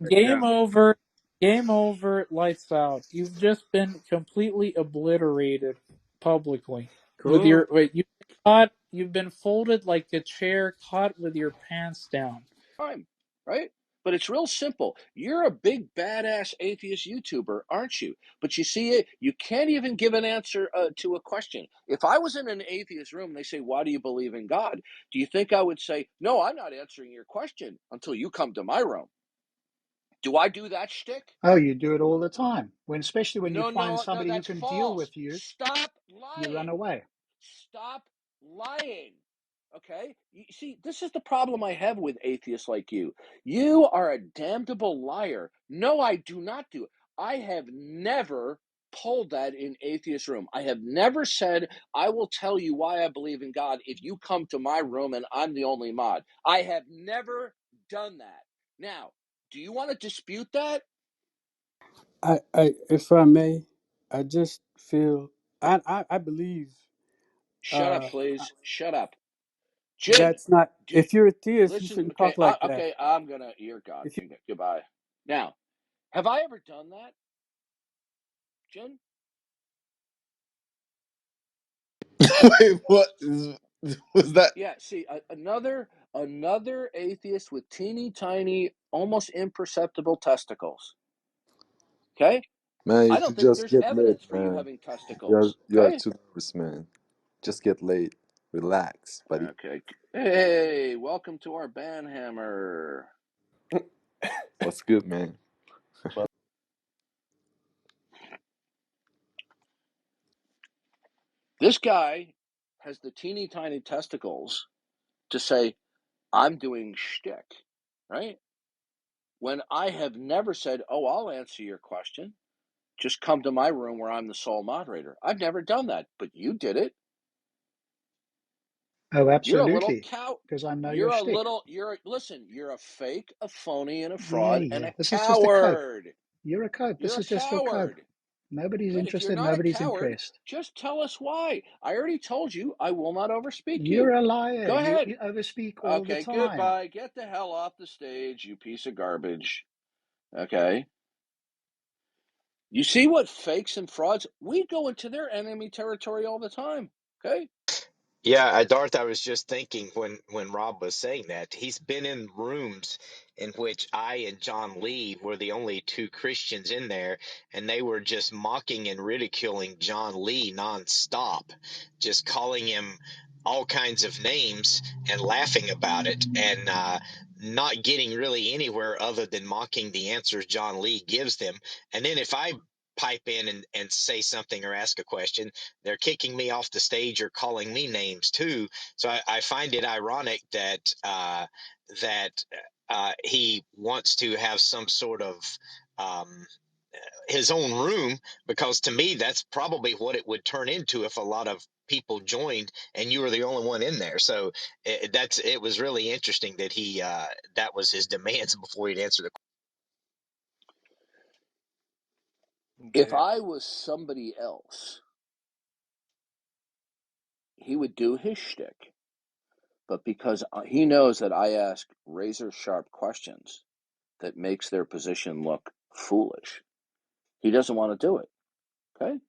Yeah. Game over. Game over. Lights out. You've just been completely obliterated publicly. With Cool. your wait, you've been caught. You've been folded like a chair, caught with your pants down. Time, right? But it's real simple. You're a big badass atheist YouTuber, aren't you? But you see it, you can't even give an answer to a question. If I was in an atheist room and they say, "Why do you believe in God?" Do you think I would say, "No, I'm not answering your question until you come to my room"? Do I do that shtick? Oh, you do it all the time. Especially when you No, find no, no, somebody who that's can deal false. with you, Stop you run lying. away. Stop lying. Okay? You see, this is the problem I have with atheists like you. You are a damnable liar. No, I do not do it. I have never pulled that in atheist room. I have never said, I will tell you why I believe in God if you come to my room and I'm the only mod. I have never done that. Now, do you want to dispute that? If I may, I just feel I believe Shut up, uh, please. Shut up. Jin, that's not. do If you're a theist, you listen. shouldn't Okay, talk like that. okay. I'm gonna. You're God. If you, Goodbye. Now, have I ever done that, Jin? Wait, was that? Yeah. See, another atheist with teeny tiny, almost imperceptible testicles. Okay. Man, you I don't should think just there's get laid, evidence for you man. having You're testicles. you're Okay. too nervous, man. Just get laid. Relax, buddy. Okay. Hey, welcome to our banhammer. What's good, man? This guy has the teeny tiny testicles to say I'm doing shtick, right? When I have never said, "Oh, I'll answer your question. Just come to my room where I'm the sole moderator." I've never done that, but you did it. Oh, You're a little absolutely. cow. Because I know your You're a shtick. little. Listen. You're a fake, a phony, and a Yeah, fraud, and yeah. a This is just a cope. coward. You're a cope. This You're a is just your cope. coward. Nobody's Good. If you're interested. not a Nobody's coward, impressed. just tell us why. I already told you I will not overspeak You're you. a liar. Go You ahead. overspeak all the Okay, time. goodbye. Get the hell off the stage, you piece of garbage. Okay. You see what fakes and frauds? We go into their enemy territory all the time. Okay. Yeah, Darth, I was just thinking when Rob was saying that he's been in rooms in which I and John Lee were the only two Christians in there, and they were just mocking and ridiculing John Lee nonstop, just calling him all kinds of names and laughing about it, and not getting really anywhere other than mocking the answers John Lee gives them. And then if I pipe in and say something or ask a question, they're kicking me off the stage or calling me names too. So I find it ironic that he wants to have some sort of um, his own room, because to me that's probably what it would turn into if a lot of people joined and you were the only one in there. So it was really interesting that he that was his demands before he'd answer the If I was somebody else, he would do his shtick. But because he knows that I ask razor sharp questions that makes their position look foolish, he doesn't want to do it. Okay?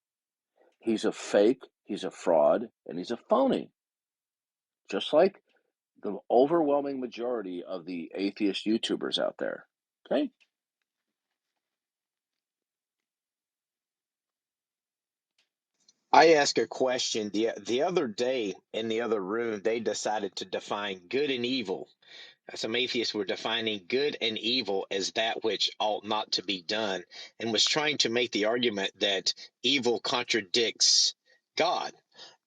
He's a fake, he's a fraud, and he's a phony. Just like the overwhelming majority of the atheist YouTubers out there. Okay? I asked a question the other day in the other room. They decided to define good and evil. Some atheists were defining good and evil as that which ought not to be done, and was trying to make the argument that evil contradicts God.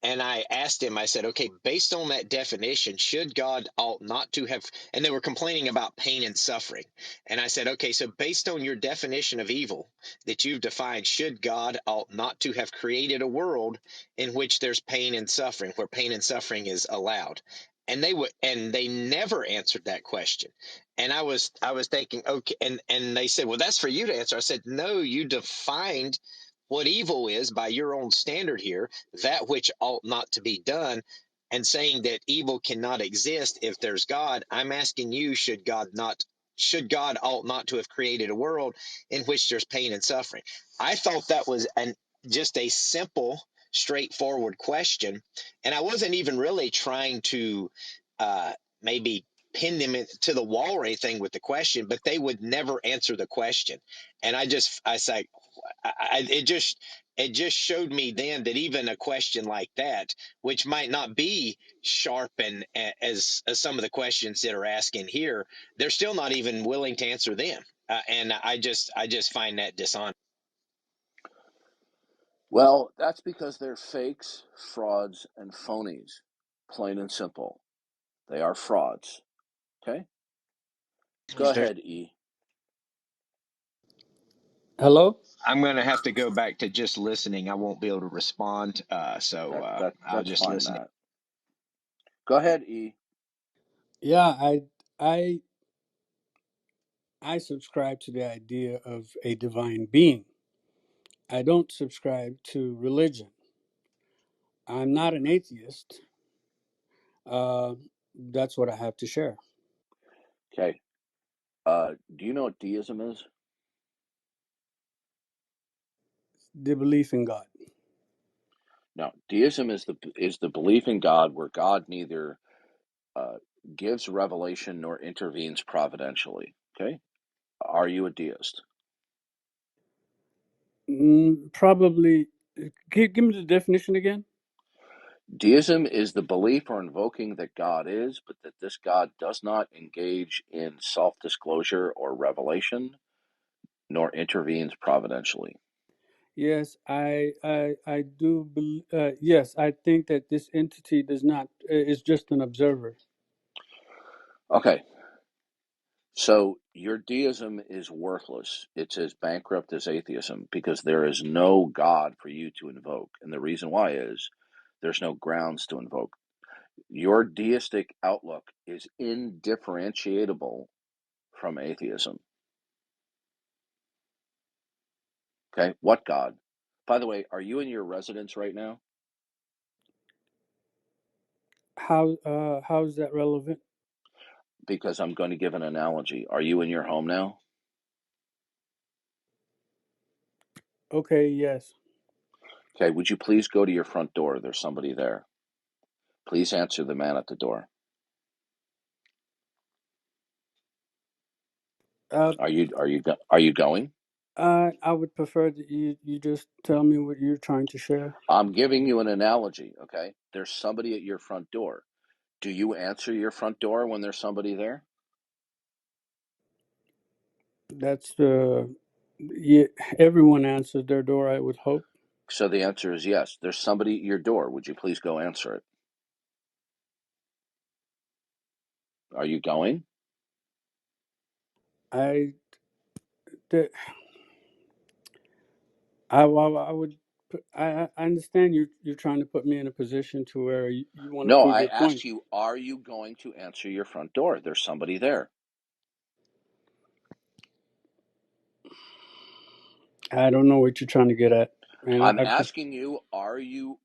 And I asked him, I said, okay, based on that definition, should God ought not to have, and they were complaining about pain and suffering. And I said, okay, so based on your definition of evil that you've defined, should God ought not to have created a world in which there's pain and suffering, where pain and suffering is allowed? And they never answered that question. And I was thinking, okay, and they said, well, that's for you to answer. I said, no, you defined what evil is by your own standard here, that which ought not to be done, and saying that evil cannot exist if there's God. I'm asking you, should God not should God ought not to have created a world in which there's pain and suffering? I thought that was just a simple, straightforward question, and I wasn't even really trying to maybe pin them to the wall or anything with the question, but they would never answer the question, and I said, it just showed me then that even a question like that, which might not be sharp and as some of the questions that are asking here, they're still not even willing to answer them, and I just find that dishonest. Well, that's because they're fakes, frauds, and phonies. Plain and simple. They are frauds. Okay? Go There's, ahead, E. Hello? I'm going to have to go back to just listening. I won't be able to respond, so I'll That's just fine, listen. Matt. Go ahead, E. Yeah, I I subscribe to the idea of a divine being. I don't subscribe to religion. I'm not an atheist. Uh, that's what I have to share. Okay. Do you know what deism is? The belief in God. No. Deism is the belief in God where God neither uh, gives revelation nor intervenes providentially. Okay? Are you a deist? Probably. Give me the definition again. Deism is the belief or invoking that God is, but that this God does not engage in self disclosure or revelation, nor intervenes providentially. Yes, I do. Yes, I think that this entity does not is just an observer. Okay, so your deism is worthless. It's as bankrupt as atheism because there is no God for you to invoke. And the reason why is there's no grounds to invoke. Your deistic outlook is indifferentiable from atheism. Okay, what God? By the way, are you in your residence right now? How is that relevant? Because I'm going to give an analogy. Are you in your home now? Okay, yes. Okay, would you please go to your front door? There's somebody there. Please answer the man at the door. Uh, Are you going? I would prefer that you just tell me what you're trying to share. I'm giving you an analogy, okay? There's somebody at your front door. Do you answer your front door when there's somebody there? That's yeah, everyone answers their door, I would hope. So the answer is yes. There's somebody at your door. Would you please go answer it? Are you going? I the, I would I understand you're trying to put me in a position to where you want to No, prove I your point. asked you, are you going to answer your front door? There's somebody there. I don't know what you're trying to get at, and I'm asking you,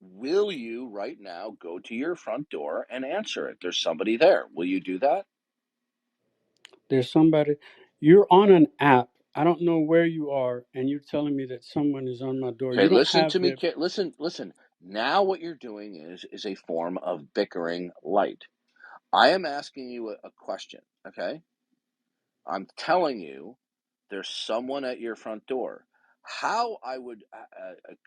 will you right now go to your front door and answer it? There's somebody there. Will you do that? there's somebody. You're on an app. I don't know where you are, and you're telling me that someone is on my door. Okay, You don't listen have to me. the. Listen. Now what you're doing is a form of bickering light. I am asking you a question, okay? I'm telling you there's someone at your front door. How I would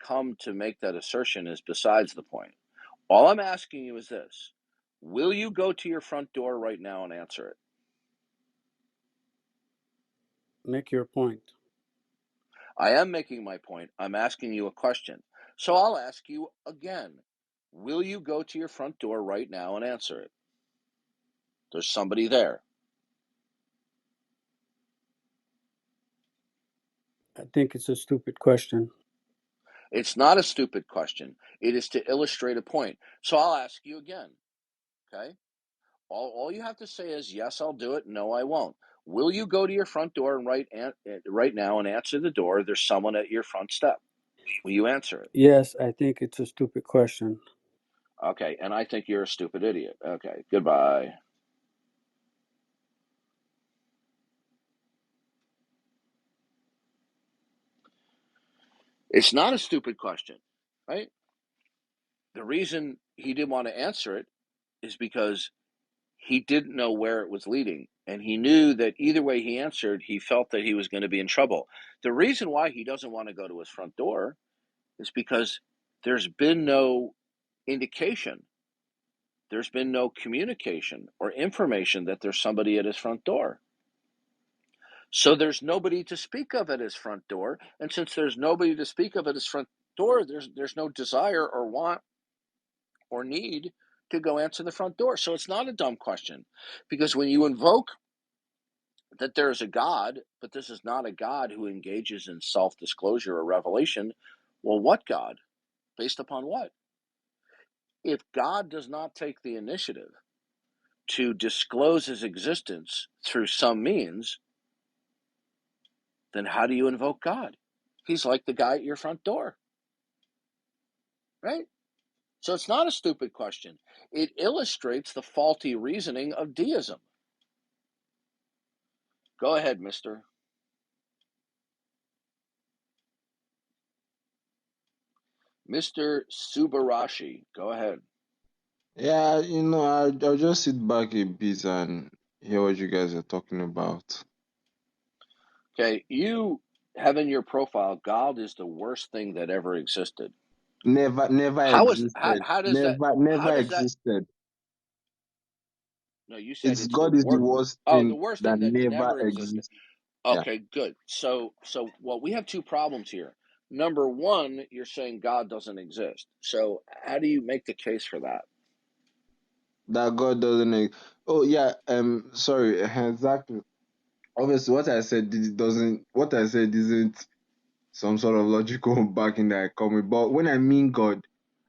come to make that assertion is besides the point. All I'm asking you is this. Will you go to your front door right now and answer it? Make your point. I am making my point. I'm asking you a question. So I'll ask you again. Will you go to your front door right now and answer it? There's somebody there. I think it's a stupid question. It's not a stupid question. It is to illustrate a point. So I'll ask you again. Okay? All you have to say is yes, I'll do it. No, I won't. Will you go to your front door and right now and answer the door? There's someone at your front step. Will you answer it? Yes, I think it's a stupid question. Okay, and I think you're a stupid idiot. Okay, goodbye. It's not a stupid question, right? The reason he didn't want to answer it is because he didn't know where it was leading. And he knew that either way he answered, he felt that he was going to be in trouble. The reason why he doesn't want to go to his front door is because there's been no indication, there's been no communication or information that there's somebody at his front door. So there's nobody to speak of at his front door. And since there's nobody to speak of at his front door, there's no desire or want or need to go answer the front door. So it's not a dumb question, because when you invoke that there is a God, but this is not a God who engages in self-disclosure or revelation, well, what God? Based upon what? If God does not take the initiative to disclose his existence through some means, then how do you invoke God? He's like the guy at your front door, right? So it's not a stupid question. It illustrates the faulty reasoning of deism. Go ahead, mister. Mr. Subarashi, go ahead. Yeah, I'll just sit back a bit and hear what you guys are talking about. Okay, you have in your profile, God is the worst thing that ever existed. Never How is existed. how does that Never how does that existed. no, you said It's it's the God is the worst. worst Oh, the thing worst that thing that never never existed. exists. Yeah. Okay, good. So well, we have two problems here. Number one, you're saying God doesn't exist. So how do you make the case for that? That God doesn't Oh yeah, sorry, exactly. Obviously what I said what I said isn't some sort of logical backing that I come with. But when I mean God,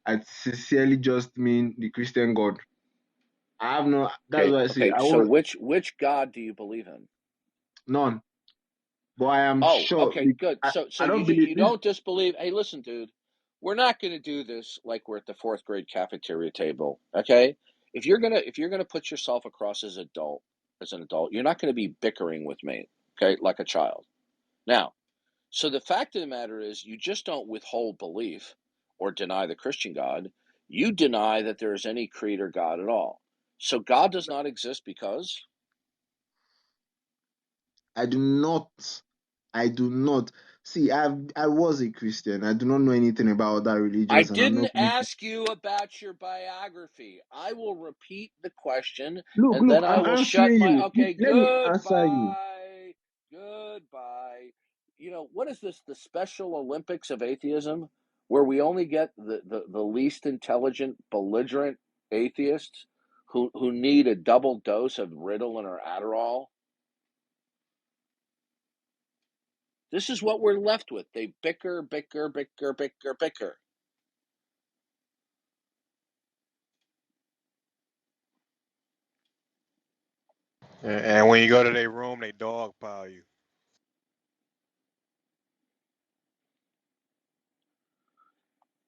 I sincerely just mean the Christian God. I have no that's Okay, what I say. okay. I So won't which God do you believe in? none. But I am Oh, sure okay, good. So I you don't believe you this. don't just believe. Hey, listen, dude, we're not going to do this like we're at the fourth grade cafeteria table. Okay, if you're gonna put yourself across as an adult, you're not going to be bickering with me. Okay, like a child. Now, so the fact of the matter is, you just don't withhold belief or deny the Christian God. You deny that there is any creator God at all. So God does not exist because I do not. I do not. See, I was a Christian. I do not know anything about other I religions, and I'm didn't not going to. ask you about your biography. I will repeat the question Look, and look, then I I'm will shut answering my. you. Okay, Let me answer you. goodbye. Goodbye. You know, what is this? The Special Olympics of atheism, where we only get the least intelligent, belligerent atheists who need a double dose of Ritalin or Adderall? This is what we're left with. They bicker, bicker, bicker, bicker, bicker. And when you go to their room, they dogpile you.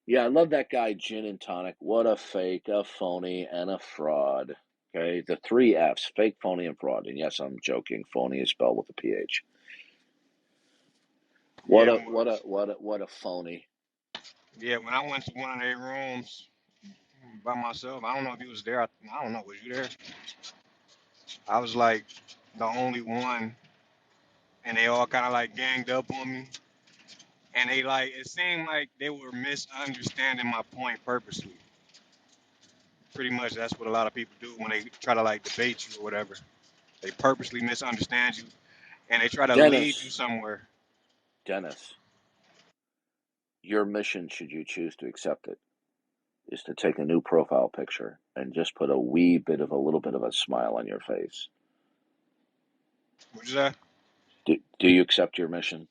Yeah, I love that guy, Gin and Tonic. What a fake, a phony, and a fraud. Okay, the three F's: fake, phony, and fraud. And yes, I'm joking. Phony is spelled with a PH. What Yeah, a what a what a what a phony. yeah. When I went to one of their rooms by myself, I don't know if you was there. I don't know. Was you there? I was like the only one, and they all kind of like ganged up on me, and they like it seemed like they were misunderstanding my point purposely. Pretty much, that's what a lot of people do when they try to like debate you or whatever. They purposely misunderstand you, and they try to lead you Dennis, somewhere. Dennis, your mission, should you choose to accept it, is to take a new profile picture and just put a wee bit of a little bit of a smile on your face. What you say? Do you accept your mission?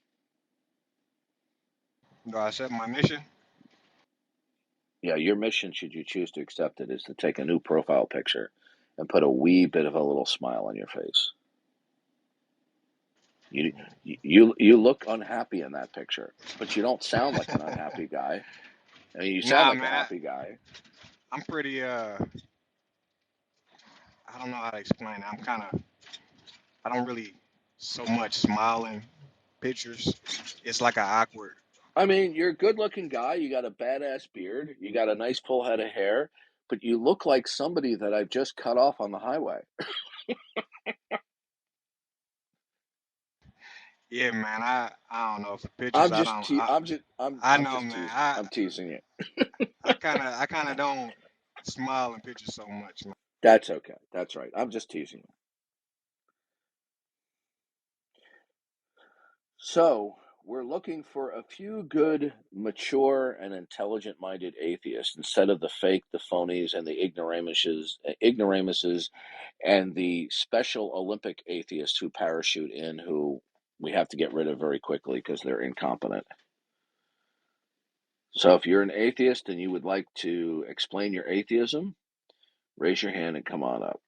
Do I accept my mission? Yeah, your mission, should you choose to accept it, is to take a new profile picture and put a wee bit of a little smile on your face. You look unhappy in that picture, but you don't sound like an unhappy guy. I mean, you sound Nah, like a man. happy guy. I'm pretty. I don't know how to explain it. I'm kind of. I don't really so much smile in pictures. It's like an awkward. I mean, you're a good-looking guy. You got a badass beard. You got a nice full head of hair, but you look like somebody that I've just cut off on the highway. Yeah, man. I don't know for pictures. I don't. I I'm know, just man. teasing. I'm teasing you. I kind of don't smile in pictures so much. Man. That's okay. That's right. I'm just teasing you. So, we're looking for a few good, mature, and intelligent-minded atheists instead of the fake, the phonies, and the ignoramuses, and the Special Olympic atheists who parachute in, who we have to get rid of very quickly because they're incompetent. So, if you're an atheist and you would like to explain your atheism, raise your hand and come on up.